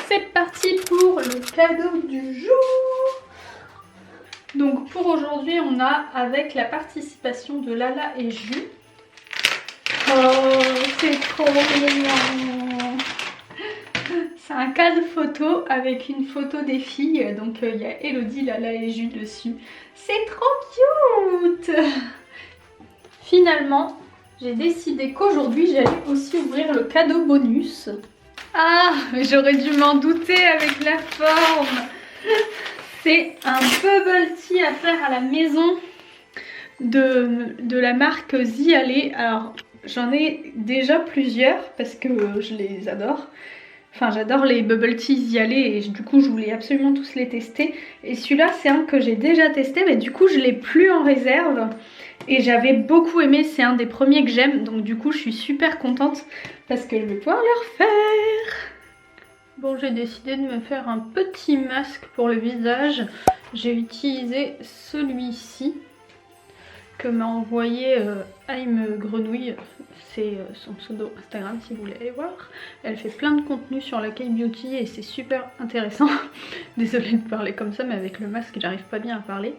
C'est parti pour le cadeau du jour. Donc pour aujourd'hui, on a avec la participation de Lala et Jus. Oh, c'est trop mignon. C'est un cadre photo avec une photo des filles. Donc il y a Elodie, Lala et Jus dessus. C'est trop cute. Finalement, j'ai décidé qu'aujourd'hui, j'allais aussi ouvrir le cadeau bonus. Ah, j'aurais dû m'en douter avec la forme. C'est un bubble tea à faire à la maison de la marque Zialé. Alors, j'en ai déjà plusieurs parce que je les adore. Enfin, j'adore les bubble tea Zialé et du coup, je voulais absolument tous les tester. Et celui-là, c'est un que j'ai déjà testé, mais du coup, je l'ai plus en réserve. Et j'avais beaucoup aimé, c'est un des premiers que j'aime. Donc du coup, je suis super contente parce que je vais pouvoir le refaire. Bon, j'ai décidé de me faire un petit masque pour le visage. J'ai utilisé celui-ci que m'a envoyé Aime Grenouille. C'est son pseudo Instagram si vous voulez aller voir. Elle fait plein de contenu sur la K-beauty et c'est super intéressant. Désolée de parler comme ça, mais avec le masque, j'arrive pas bien à parler.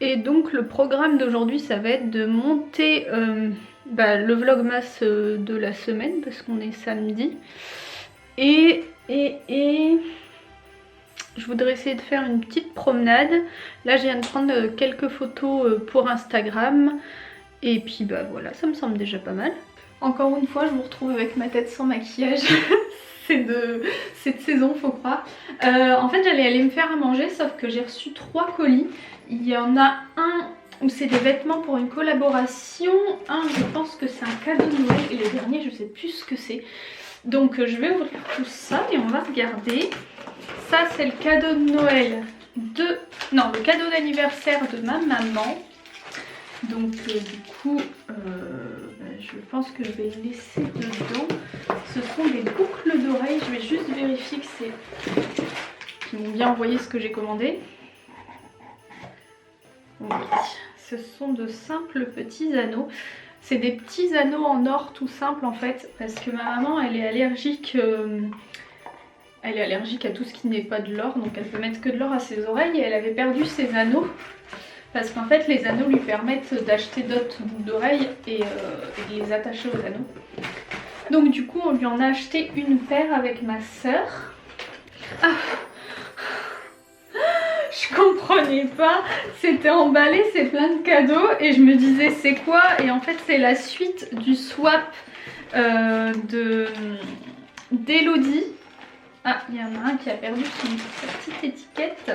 Et donc le programme d'aujourd'hui, ça va être de monter le vlogmas de la semaine parce qu'on est samedi. Et je voudrais essayer de faire une petite promenade. Là, je viens de prendre quelques photos pour Instagram. Et puis bah voilà, ça me semble déjà pas mal. Encore une fois, je vous retrouve avec ma tête sans maquillage. C'est de cette saison, faut croire. En fait, j'allais aller me faire à manger, sauf que j'ai reçu 3 colis. Il y en a un où c'est des vêtements pour une collaboration. Un, je pense que c'est un cadeau de Noël. Et le dernier, je sais plus ce que c'est. Donc je vais ouvrir tout ça et on va regarder. Ça, c'est le cadeau de Noël le cadeau d'anniversaire de ma maman. Donc du coup, je pense que je vais le laisser dedans. Ce sont des boucles d'oreilles. Je vais juste vérifier que c'est... qu'ils m'ont bien envoyé ce que j'ai commandé. Oui, ce sont de simples petits anneaux. C'est des petits anneaux en or tout simple en fait. Parce que ma maman, elle est allergique... elle est allergique à tout ce qui n'est pas de l'or. Donc elle peut mettre que de l'or à ses oreilles. Et elle avait perdu ses anneaux. Parce qu'en fait, les anneaux lui permettent d'acheter d'autres boucles d'oreilles et de les attacher aux anneaux. Donc du coup, on lui en a acheté une paire avec ma sœur. Ah, je comprenais pas. C'était emballé, c'est plein de cadeaux. Et je me disais, c'est quoi? Et en fait, c'est la suite du swap d'Elodie. Ah, il y en a un qui a perdu sa petite étiquette.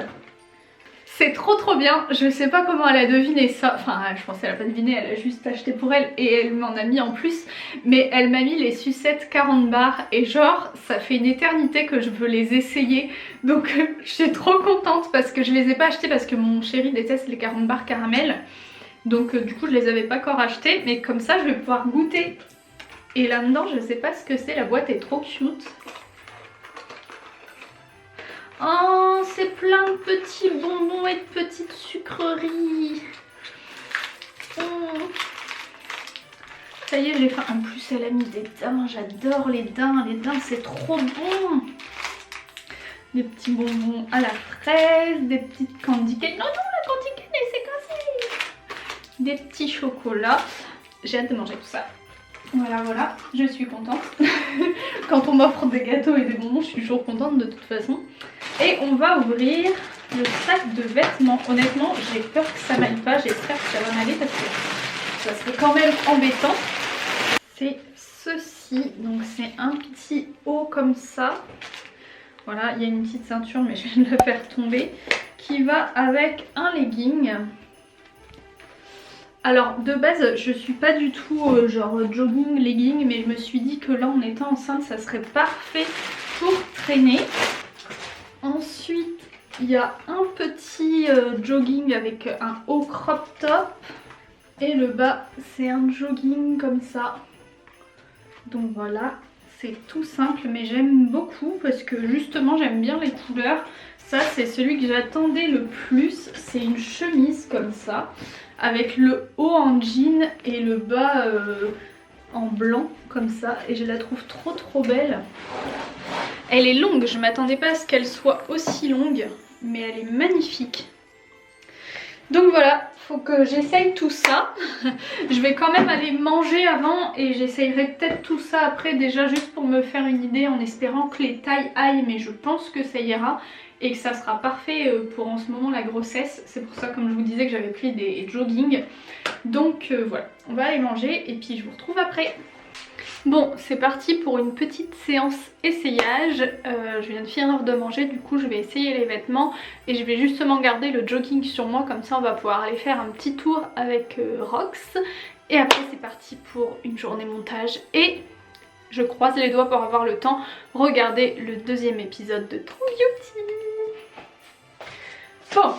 C'est trop bien, je sais pas comment elle a deviné ça, enfin je pense qu'elle a pas deviné, elle a juste acheté pour elle et elle m'en a mis en plus. Mais elle m'a mis les sucettes 40 bars et genre ça fait une éternité que je veux les essayer. Donc je suis trop contente parce que je les ai pas achetées parce que mon chéri déteste les 40 bars caramel. Donc du coup je les avais pas encore achetées, mais comme ça je vais pouvoir goûter. Et là-dedans je sais pas ce que c'est, la boîte est trop cute. Oh, c'est plein de petits bonbons et de petites sucreries. Oh. Ça y est, j'ai faim. En plus, elle a mis des daims. J'adore les daims. Les daims, c'est trop bon. Des petits bonbons à la fraise, des petites candy cane. Non, la candy cane, elle s'est cassée. Des petits chocolats. J'ai hâte de manger tout ça. Voilà, je suis contente. Quand on m'offre des gâteaux et des bonbons, je suis toujours contente de toute façon. Et on va ouvrir le sac de vêtements. Honnêtement, j'ai peur que ça m'aille pas. J'espère que ça va m'aller parce que ça serait quand même embêtant. C'est ceci. Donc c'est un petit haut comme ça. Voilà, il y a une petite ceinture mais je viens de la faire tomber. Qui va avec un legging. Alors de base je suis pas du tout genre jogging, legging, mais je me suis dit que là en étant enceinte ça serait parfait pour traîner. Ensuite il y a un petit jogging avec un haut crop top et le bas c'est un jogging comme ça. Donc voilà, c'est tout simple mais j'aime beaucoup parce que justement j'aime bien les couleurs. Ça c'est celui que j'attendais le plus, c'est une chemise comme ça. Avec le haut en jean et le bas en blanc comme ça et je la trouve trop belle. Elle est longue, je m'attendais pas à ce qu'elle soit aussi longue, mais elle est magnifique. Donc voilà, faut que j'essaye tout ça. Je vais quand même aller manger avant et j'essayerai peut-être tout ça après déjà juste pour me faire une idée en espérant que les tailles aillent, mais je pense que ça ira et que ça sera parfait pour en ce moment la grossesse. C'est pour ça, comme je vous disais, que j'avais pris des jogging. Donc voilà, on va aller manger et puis je vous retrouve après. Bon, c'est parti pour une petite séance essayage. Je viens de finir de manger, du coup je vais essayer les vêtements et je vais justement garder le jogging sur moi, comme ça on va pouvoir aller faire un petit tour avec Rox. Et après c'est parti pour une journée montage et je croise les doigts pour avoir le temps de regarder le deuxième épisode de True Beauty. Bon,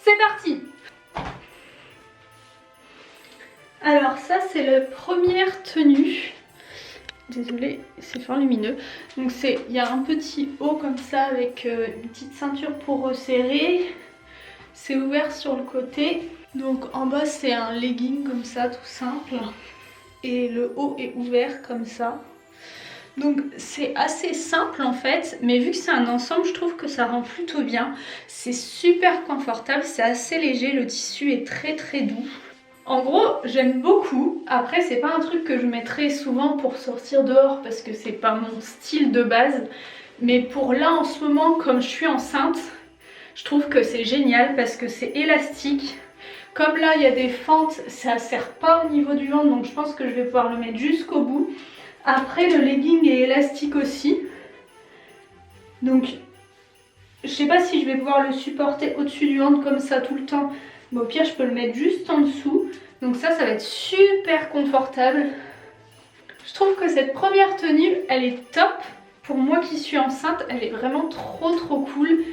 c'est parti. Alors ça c'est la première tenue. Désolée, c'est fort lumineux. Donc il y a un petit haut comme ça avec une petite ceinture pour resserrer. C'est ouvert sur le côté. Donc en bas c'est un legging comme ça, tout simple. Et le haut est ouvert comme ça. Donc c'est assez simple en fait, mais vu que c'est un ensemble, je trouve que ça rend plutôt bien. C'est super confortable, c'est assez léger, le tissu est très doux. En gros, j'aime beaucoup. Après, c'est pas un truc que je mettrai souvent pour sortir dehors parce que c'est pas mon style de base. Mais pour là, en ce moment, comme je suis enceinte, je trouve que c'est génial parce que c'est élastique. Comme là, il y a des fentes, ça serre pas au niveau du ventre, donc je pense que je vais pouvoir le mettre jusqu'au bout. Après, le legging est élastique aussi. Donc, je sais pas si je vais pouvoir le supporter au-dessus du ventre comme ça tout le temps. Mais au pire, je peux le mettre juste en dessous. Donc ça va être super confortable. Je trouve que cette première tenue, elle est top. Pour moi qui suis enceinte, elle est vraiment trop cool.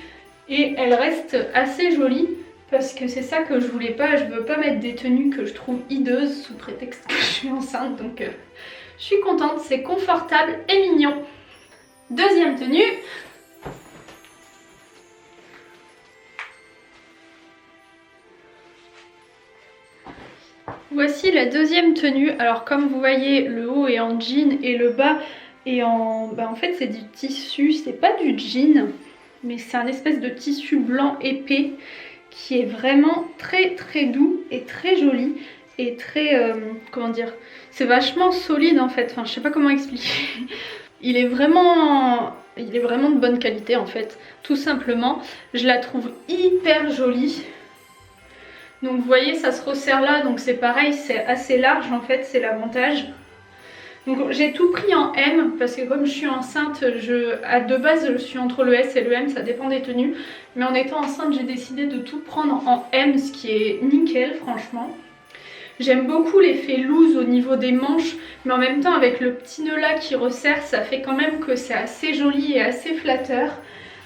Et elle reste assez jolie. Parce que c'est ça que je voulais pas. Je veux pas mettre des tenues que je trouve hideuses sous prétexte que je suis enceinte. Donc je suis contente. C'est confortable et mignon. Deuxième tenue. Voici la deuxième tenue. Alors comme vous voyez, le haut est en jean et le bas est en... en fait c'est du tissu, c'est pas du jean, mais c'est un espèce de tissu blanc épais qui est vraiment très doux et très joli et très... comment dire, c'est vachement solide en fait, enfin je sais pas comment expliquer. Il est vraiment de bonne qualité en fait, tout simplement. Je la trouve hyper jolie. Donc vous voyez, ça se resserre là, donc c'est pareil, c'est assez large en fait, c'est l'avantage. Donc j'ai tout pris en M parce que comme je suis enceinte, de base je suis entre le S et le M, ça dépend des tenues. Mais en étant enceinte, j'ai décidé de tout prendre en M, ce qui est nickel franchement. J'aime beaucoup l'effet loose au niveau des manches, mais en même temps avec le petit nœud là qui resserre, ça fait quand même que c'est assez joli et assez flatteur.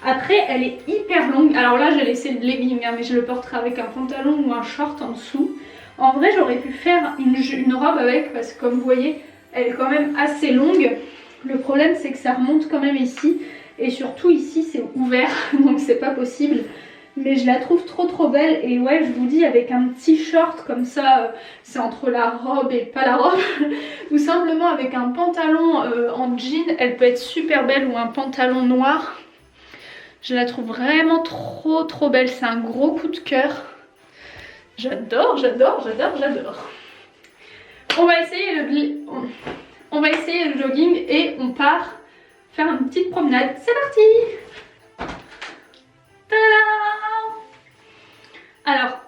Après, elle est hyper longue. Alors là, j'ai laissé le legging, hein, mais je le porterai avec un pantalon ou un short en dessous. En vrai, j'aurais pu faire une robe avec, parce que comme vous voyez, elle est quand même assez longue. Le problème, c'est que ça remonte quand même ici. Et surtout ici, c'est ouvert, donc c'est pas possible. Mais je la trouve trop belle. Et ouais, je vous dis, avec un petit short comme ça, c'est entre la robe et pas la robe. Ou simplement avec un pantalon en jean, elle peut être super belle, ou un pantalon noir. Je la trouve vraiment trop belle, c'est un gros coup de cœur. J'adore. On va essayer le jogging et on part faire une petite promenade. C'est parti. Tadam! Alors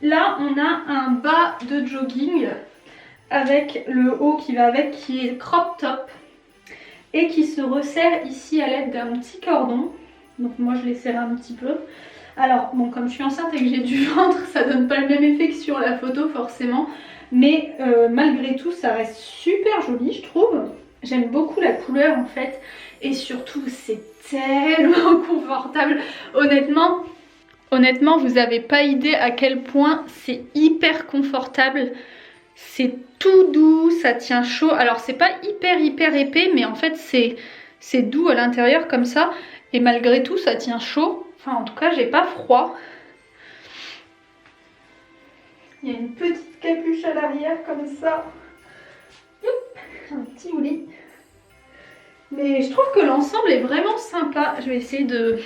là on a un bas de jogging avec le haut qui va avec, qui est crop top et qui se resserre ici à l'aide d'un petit cordon. Donc moi je l'ai serré un petit peu. Alors bon, comme je suis enceinte et que j'ai du ventre, ça donne pas le même effet que sur la photo forcément. Mais malgré tout ça reste super joli je trouve. J'aime beaucoup la couleur en fait. Et surtout c'est tellement confortable. Honnêtement vous avez pas idée à quel point c'est hyper confortable. C'est tout doux, ça tient chaud. Alors c'est pas hyper épais, mais en fait c'est doux à l'intérieur comme ça. Et malgré tout ça tient chaud. Enfin en tout cas j'ai pas froid. Il y a une petite capuche à l'arrière comme ça. un petit hoodie. Mais je trouve que l'ensemble est vraiment sympa. Je vais essayer de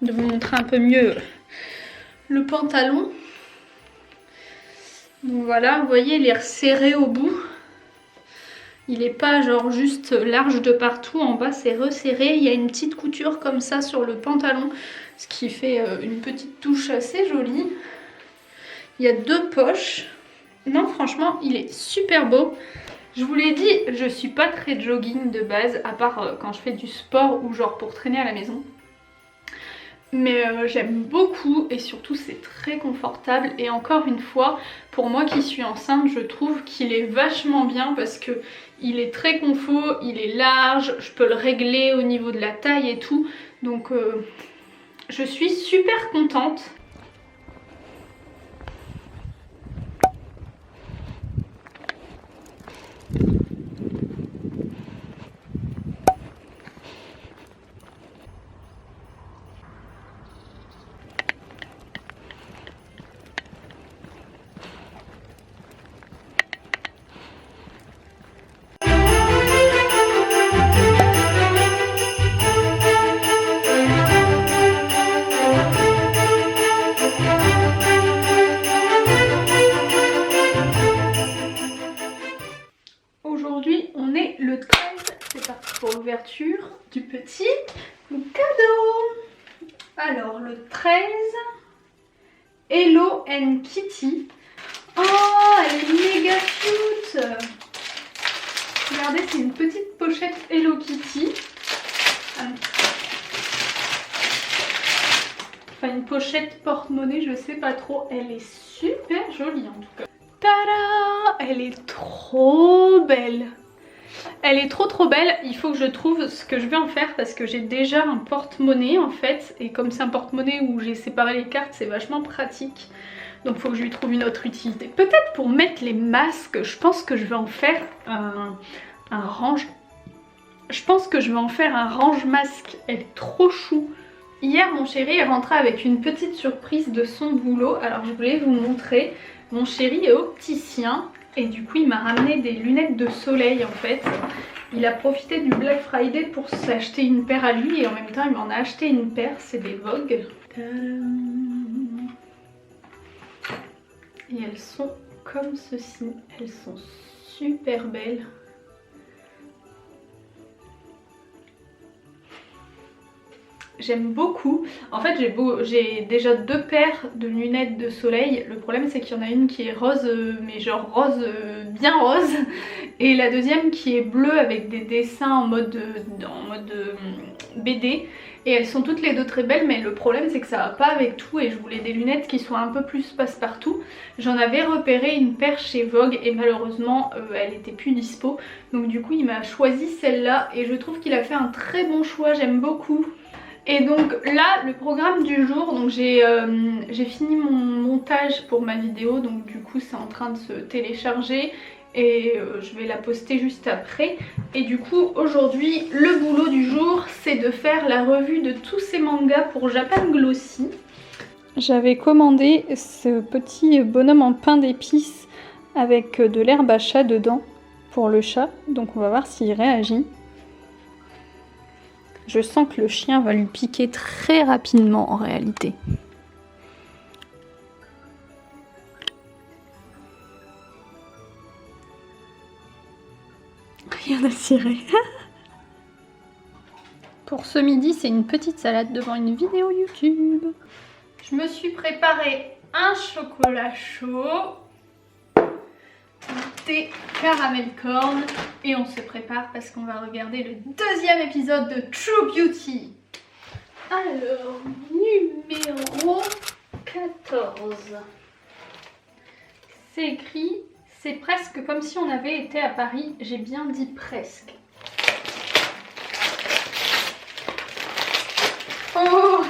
vous montrer un peu mieux le pantalon. Donc voilà, vous voyez, il est resserré au bout. Il n'est pas genre juste large de partout. En bas, c'est resserré. Il y a une petite couture comme ça sur le pantalon, ce qui fait une petite touche assez jolie. Il y a 2 poches. Non, franchement, il est super beau. Je vous l'ai dit, je suis pas très jogging de base, à part quand je fais du sport ou genre pour traîner à la maison. Mais j'aime beaucoup et surtout c'est très confortable. Et encore une fois, pour moi qui suis enceinte, je trouve qu'il est vachement bien parce que il est très confort, il est large, je peux le régler au niveau de la taille et tout. Donc je suis super contente. Du petit cadeau. Alors le 13, Hello and Kitty. Oh, elle est méga cute. Regardez, c'est une petite pochette Hello Kitty. Enfin une pochette porte-monnaie, je sais pas trop. Elle est super jolie en tout cas. Tada! Elle est trop belle. Elle est trop belle. Il faut que je trouve ce que je vais en faire parce que j'ai déjà un porte-monnaie en fait. Et comme c'est un porte-monnaie où j'ai séparé les cartes, c'est vachement pratique. Donc il faut que je lui trouve une autre utilité. Peut-être pour mettre les masques, je pense que je vais en faire un range. Je pense que je vais en faire un range masque. Elle est trop chou. Hier mon chéri est rentré avec une petite surprise de son boulot. Alors je voulais vous montrer. Mon chéri est opticien. Et du coup il m'a ramené des lunettes de soleil en fait. Il a profité du Black Friday pour s'acheter une paire à lui et en même temps il m'en a acheté une paire, c'est des Vogue. Et elles sont comme ceci, elles sont super belles. J'aime beaucoup. En fait j'ai déjà 2 paires de lunettes de soleil. Le problème c'est qu'il y en a une qui est rose, mais genre rose bien rose. Et la deuxième qui est bleue avec des dessins en mode BD. Et elles sont toutes les deux très belles, mais le problème c'est que ça va pas avec tout. Et je voulais des lunettes qui soient un peu plus passe-partout. J'en avais repéré une paire chez Vogue et malheureusement elle était plus dispo. Donc du coup il m'a choisi celle-là et je trouve qu'il a fait un très bon choix, j'aime beaucoup. Et donc là le programme du jour, donc j'ai fini mon montage pour ma vidéo, donc du coup c'est en train de se télécharger et je vais la poster juste après. Et du coup aujourd'hui le boulot du jour c'est de faire la revue de tous ces mangas pour Japan Glossy. J'avais commandé ce petit bonhomme en pain d'épices avec de l'herbe à chat dedans pour le chat, donc on va voir s'il réagit. Je sens que le chien va lui piquer très rapidement en réalité. Rien à cirer. Pour ce midi, c'est une petite salade devant une vidéo YouTube. Je me suis préparé un chocolat chaud, un thé caramel corn et on se prépare parce qu'on va regarder le 2e épisode de True Beauty. Alors, numéro 14. C'est écrit, c'est presque comme si on avait été à Paris, j'ai bien dit presque. Oh,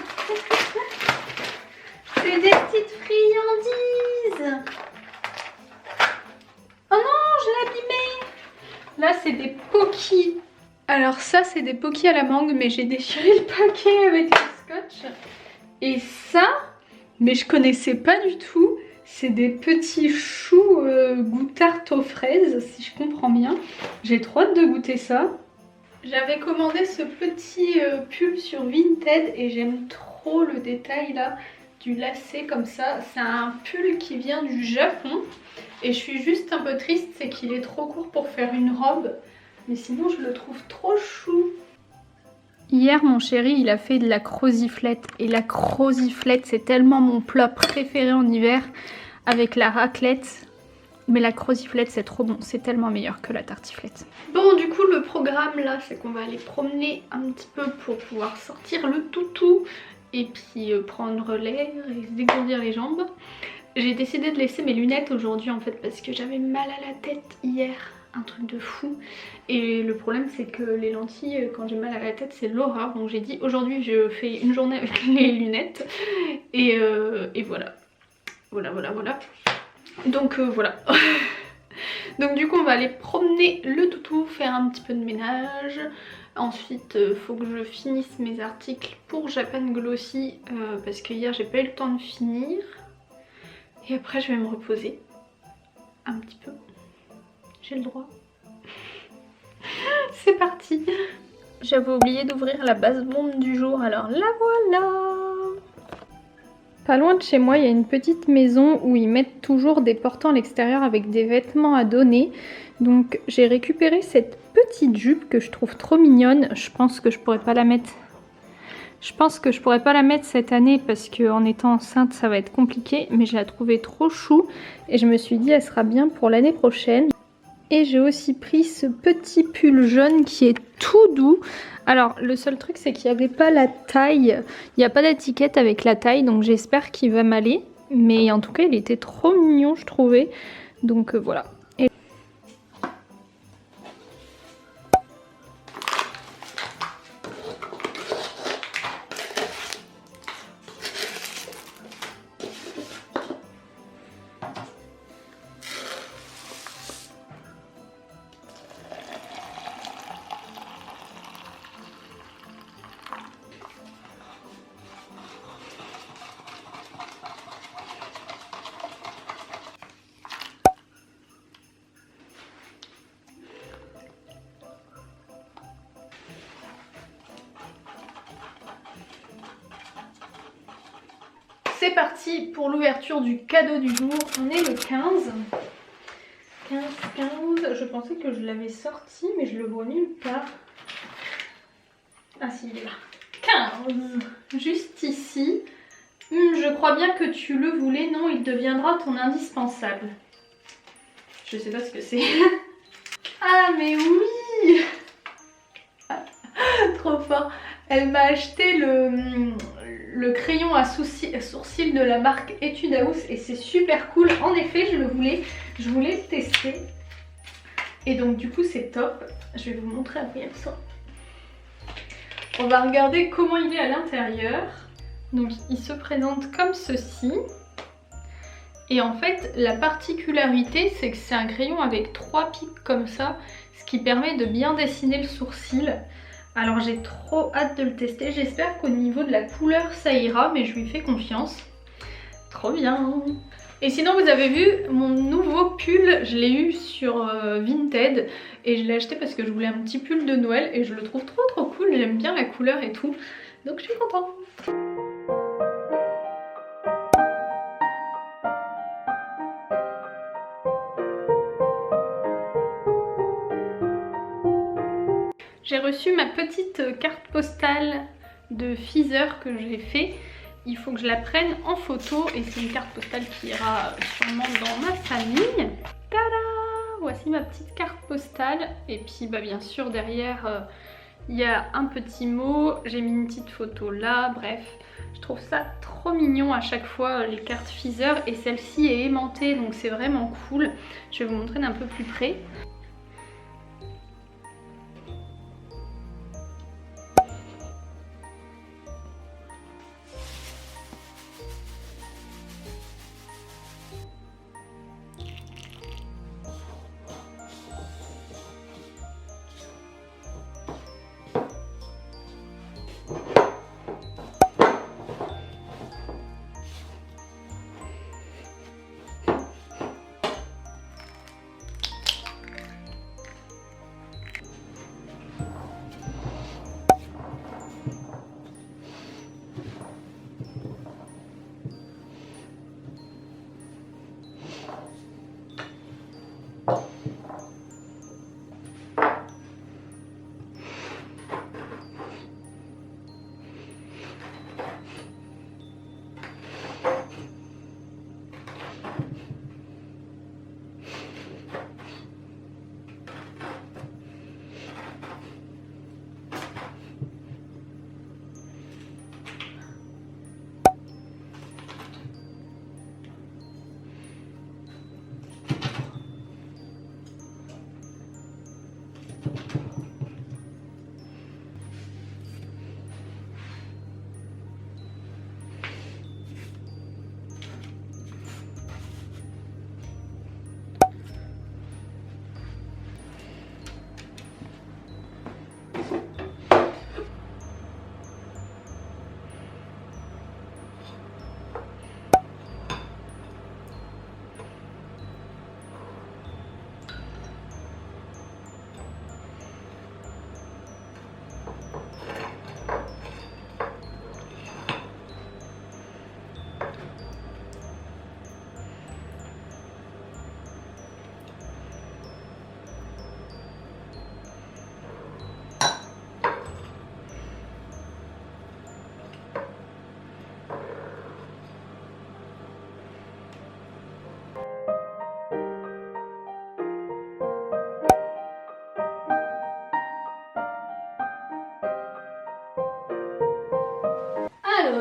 c'est des petites friandises. Oh non, je l'ai abîmé. Là, c'est des Pocky. Alors ça, c'est des Pocky à la mangue, mais j'ai déchiré le paquet avec le scotch. Et ça, mais je connaissais pas du tout, C'est des petits choux goût tarte aux fraises, si je comprends bien. J'ai trop hâte de goûter ça. J'avais commandé ce petit pull sur Vinted et j'aime trop le détail là du lacet comme ça. C'est un pull qui vient du Japon et je suis juste un peu triste, c'est qu'il est trop court pour faire une robe. Mais sinon je le trouve trop chou. Hier mon chéri il a fait de la croziflette et la croziflette c'est tellement mon plat préféré en hiver avec la raclette. Mais la croziflette c'est trop bon, c'est tellement meilleur que la tartiflette. Bon du coup le programme là c'est qu'on va aller promener un petit peu pour pouvoir sortir le toutou et puis prendre l'air et se dégourdir les jambes. J'ai décidé de laisser mes lunettes aujourd'hui en fait parce que j'avais mal à la tête hier, un truc de fou. Et le problème c'est que les lentilles quand j'ai mal à la tête c'est l'horreur. Donc j'ai dit aujourd'hui je fais une journée avec les lunettes et voilà. Voilà. Donc voilà. Donc du coup on va aller promener le toutou, faire un petit peu de ménage. Ensuite faut que je finisse mes articles pour Japan Glossy parce que hier j'ai pas eu le temps de finir. Et après je vais me reposer un petit peu. J'ai le droit. C'est parti. J'avais oublié d'ouvrir la base bombe du jour, alors la voilà. Pas loin de chez moi, il y a une petite maison où ils mettent toujours des portants à l'extérieur avec des vêtements à donner. Donc j'ai récupéré cette petite jupe que je trouve trop mignonne. Je pense que je pourrais pas la mettre. Cette année parce qu'en étant enceinte ça va être compliqué. Mais je la trouvais trop chou et je me suis dit elle sera bien pour l'année prochaine. Et j'ai aussi pris ce petit pull jaune qui est tout doux. Alors le seul truc c'est qu'il n'y avait pas la taille. Il n'y a pas d'étiquette avec la taille donc j'espère qu'il va m'aller. Mais en tout cas il était trop mignon je trouvais. Donc voilà. C'est parti pour l'ouverture du cadeau du jour. On est le 15. 15. Je pensais que je l'avais sorti, mais je le vois nulle part. Ah si, il est là. 15. Juste ici. Je crois bien que tu le voulais. Non, il deviendra ton indispensable. Je sais pas ce que c'est. Ah mais oui. Trop fort. Elle m'a acheté le crayon à sourcils de la marque Etude House et c'est super cool. En effet, je voulais le tester. Et donc du coup c'est top. Je vais vous montrer après ça. On va regarder comment il est à l'intérieur. Donc il se présente comme ceci. Et en fait la particularité c'est que c'est un crayon avec 3 pics comme ça. Ce qui permet de bien dessiner le sourcil. Alors j'ai trop hâte de le tester, j'espère qu'au niveau de la couleur ça ira, mais je lui fais confiance. Trop bien. Et sinon vous avez vu mon nouveau pull, je l'ai eu sur Vinted et je l'ai acheté parce que je voulais un petit pull de Noël et je le trouve trop cool, j'aime bien la couleur et tout, donc je suis contente. J'ai reçu ma petite carte postale de Feather que j'ai fait. Il faut que je la prenne en photo et c'est une carte postale qui ira sûrement dans ma famille. Tada! Voici ma petite carte postale. Et puis bah, bien sûr derrière il y a un petit mot. J'ai mis une petite photo là. Bref, je trouve ça trop mignon à chaque fois les cartes Feather. Et celle-ci est aimantée donc c'est vraiment cool. Je vais vous montrer d'un peu plus près.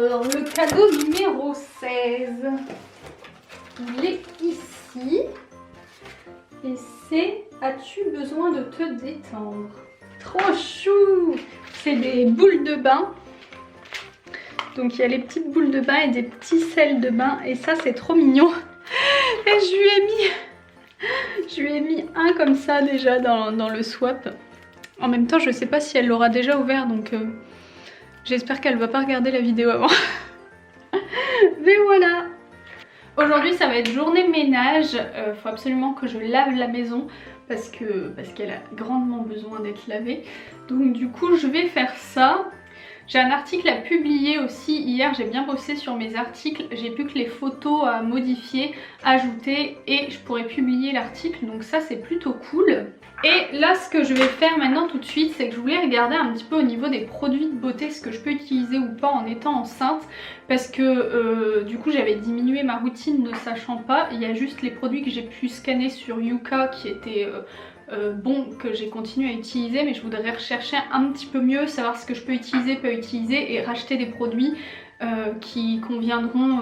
Alors, le cadeau numéro 16. Il est ici. Et c'est « As-tu besoin de te détendre ?» Trop chou! C'est des boules de bain. Donc il y a les petites boules de bain et des petits sels de bain. Et ça, c'est trop mignon. Et je lui ai mis un comme ça déjà dans le swap. En même temps, je sais pas si elle l'aura déjà ouvert, donc j'espère qu'elle va pas regarder la vidéo avant. Mais voilà! Aujourd'hui, ça va être journée ménage. Faut absolument que je lave la maison parce qu'elle a grandement besoin d'être lavée. Donc du coup, je vais faire ça. J'ai un article à publier aussi. Hier, j'ai bien bossé sur mes articles. J'ai plus que les photos à modifier, ajouter et je pourrais publier l'article. Donc ça, c'est plutôt cool. Et là, ce que je vais faire maintenant tout de suite, c'est que je voulais regarder un petit peu au niveau des produits de beauté, ce que je peux utiliser ou pas en étant enceinte. Parce que du coup, j'avais diminué ma routine ne sachant pas. Il y a juste les produits que j'ai pu scanner sur Yuka qui étaient... bon, que j'ai continué à utiliser, mais je voudrais rechercher un petit peu mieux, savoir ce que je peux utiliser, pas utiliser et racheter des produits qui conviendront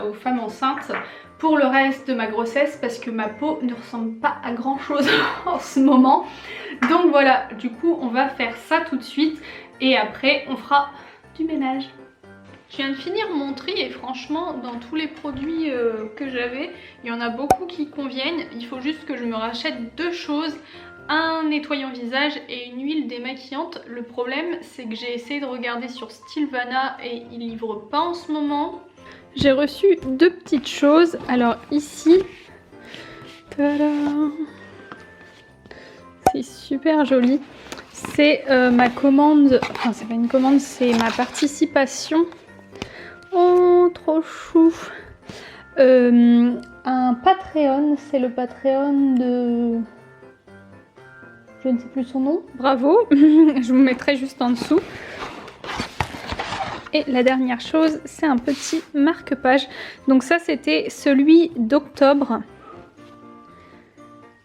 aux femmes enceintes pour le reste de ma grossesse parce que ma peau ne ressemble pas à grand chose en ce moment. Donc voilà, du coup on va faire ça tout de suite et après on fera du ménage. Je viens de finir mon tri et franchement dans tous les produits que j'avais, il y en a beaucoup qui conviennent. Il faut juste que je me rachète deux choses, un nettoyant visage et une huile démaquillante. Le problème c'est que j'ai essayé de regarder sur Stilvana et ils livrent pas en ce moment. J'ai reçu deux petites choses. Alors ici, c'est super joli. C'est ma commande, enfin c'est pas une commande, c'est ma participation. Oh, trop chou. Un Patreon, c'est le Patreon de... Je ne sais plus son nom. Bravo, je vous mettrai juste en dessous. Et la dernière chose, c'est un petit marque-page. Donc ça, c'était celui d'octobre,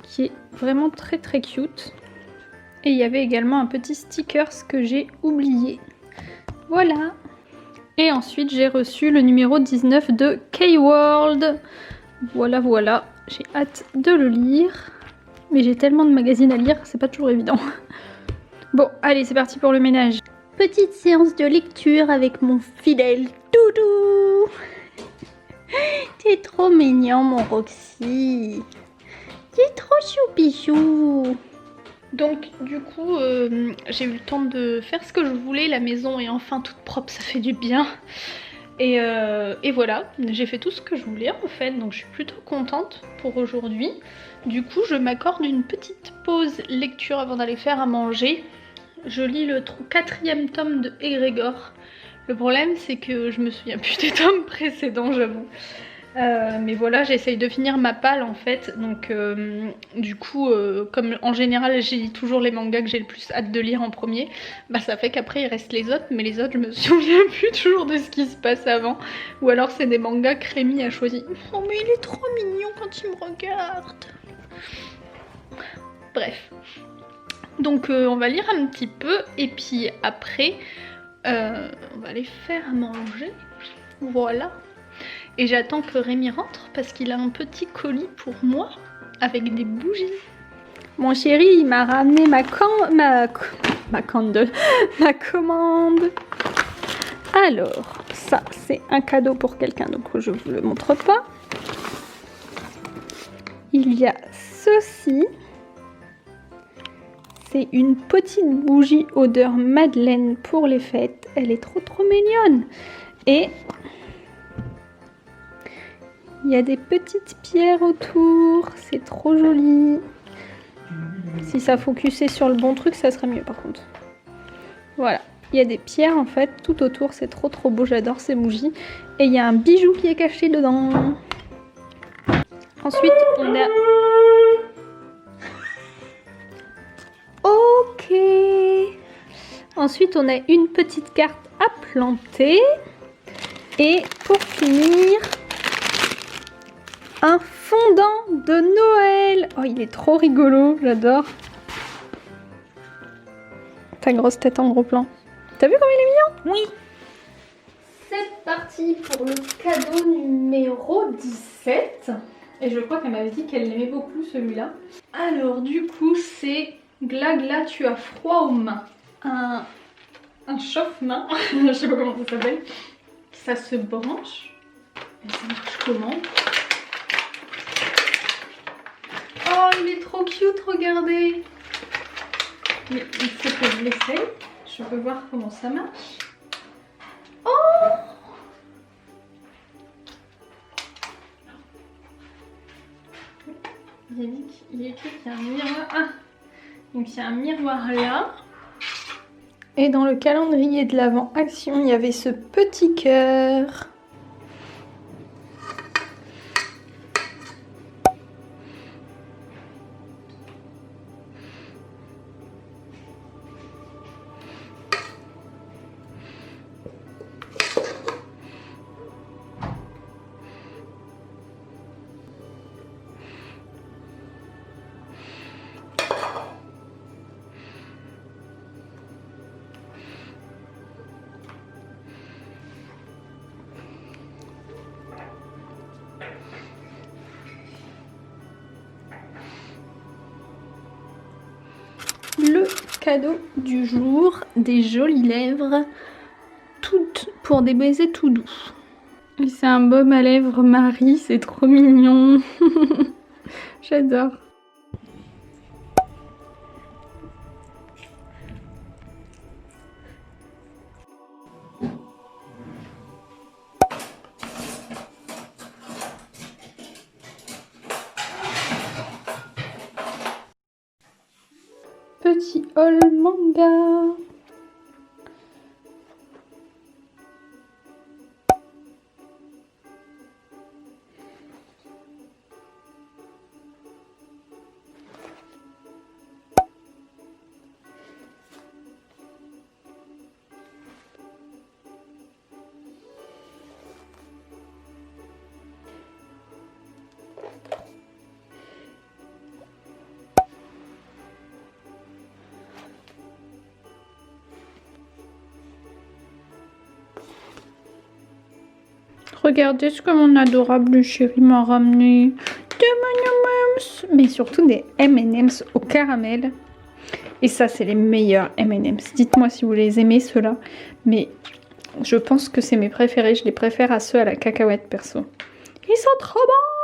qui est vraiment très très cute. Et il y avait également un petit sticker que j'ai oublié. Voilà. Et ensuite, j'ai reçu le numéro 19 de K-World. Voilà, voilà. J'ai hâte de le lire. Mais j'ai tellement de magazines à lire, c'est pas toujours évident. Bon, allez, c'est parti pour le ménage. Petite séance de lecture avec mon fidèle Doudou. T'es trop mignon, mon Roxy. T'es trop choupichou. Donc du coup j'ai eu le temps de faire ce que je voulais, la maison est enfin toute propre, ça fait du bien. Et voilà, j'ai fait tout ce que je voulais en fait, donc je suis plutôt contente pour aujourd'hui. Du coup je m'accorde une petite pause lecture avant d'aller faire à manger. Je lis le 4e tome de Egrégor. Le problème c'est que je me souviens plus des tomes précédents, j'avoue. Mais voilà, j'essaye de finir ma palle en fait, donc du coup comme en général j'ai lis toujours les mangas que j'ai le plus hâte de lire en premier, bah ça fait qu'après il reste les autres, mais les autres je me souviens plus toujours de ce qui se passe avant, ou alors c'est des mangas que Rémi a choisi. Oh mais il est trop mignon quand il me regarde. Bref, donc on va lire un petit peu et puis après on va aller faire à manger, voilà. Et j'attends que Rémi rentre parce qu'il a un petit colis pour moi avec des bougies. Mon chéri, il m'a ramené ma commande. Alors, ça, c'est un cadeau pour quelqu'un, donc je vous le montre pas. Il y a ceci. C'est une petite bougie odeur madeleine pour les fêtes. Elle est trop trop mignonne. Et... il y a des petites pierres autour, c'est trop joli. Si ça focusait sur le bon truc, ça serait mieux par contre. Voilà, il y a des pierres en fait tout autour, c'est trop trop beau, j'adore ces bougies. Et il y a un bijou qui est caché dedans. Ensuite, on a... Ok. Ensuite, on a une petite carte à planter. Et pour finir... un fondant de Noël. Oh, il est trop rigolo, j'adore. Ta grosse tête en gros plan. T'as vu comme il est mignon? Oui. parti pour le cadeau numéro 17. Et je crois qu'elle m'avait dit qu'elle l'aimait beaucoup celui-là. Alors du coup c'est Glagla, tu as froid aux mains. Un chauffe-main, je sais pas comment ça s'appelle. Ça se branche. Et ça marche comment? Oh il est trop cute, regardez. Mais il faut que je l'essaye. Je peux voir comment ça marche. Oh! Il est écrit qu'il y a un miroir. Ah! Donc il y a un miroir là. Et dans le calendrier de l'Avent Action, il y avait ce petit cœur. Le cadeau du jour, des jolies lèvres, toutes pour des baisers tout doux. Et c'est un baume à lèvres Marie, c'est trop mignon. J'adore. Petit haul manga. Regardez ce que mon adorable chéri m'a ramené. Des M&M's, mais surtout des M&M's au caramel. Et ça, c'est les meilleurs M&M's. Dites-moi si vous les aimez, ceux-là. Mais je pense que c'est mes préférés. Je les préfère à ceux à la cacahuète, perso. Ils sont trop bons!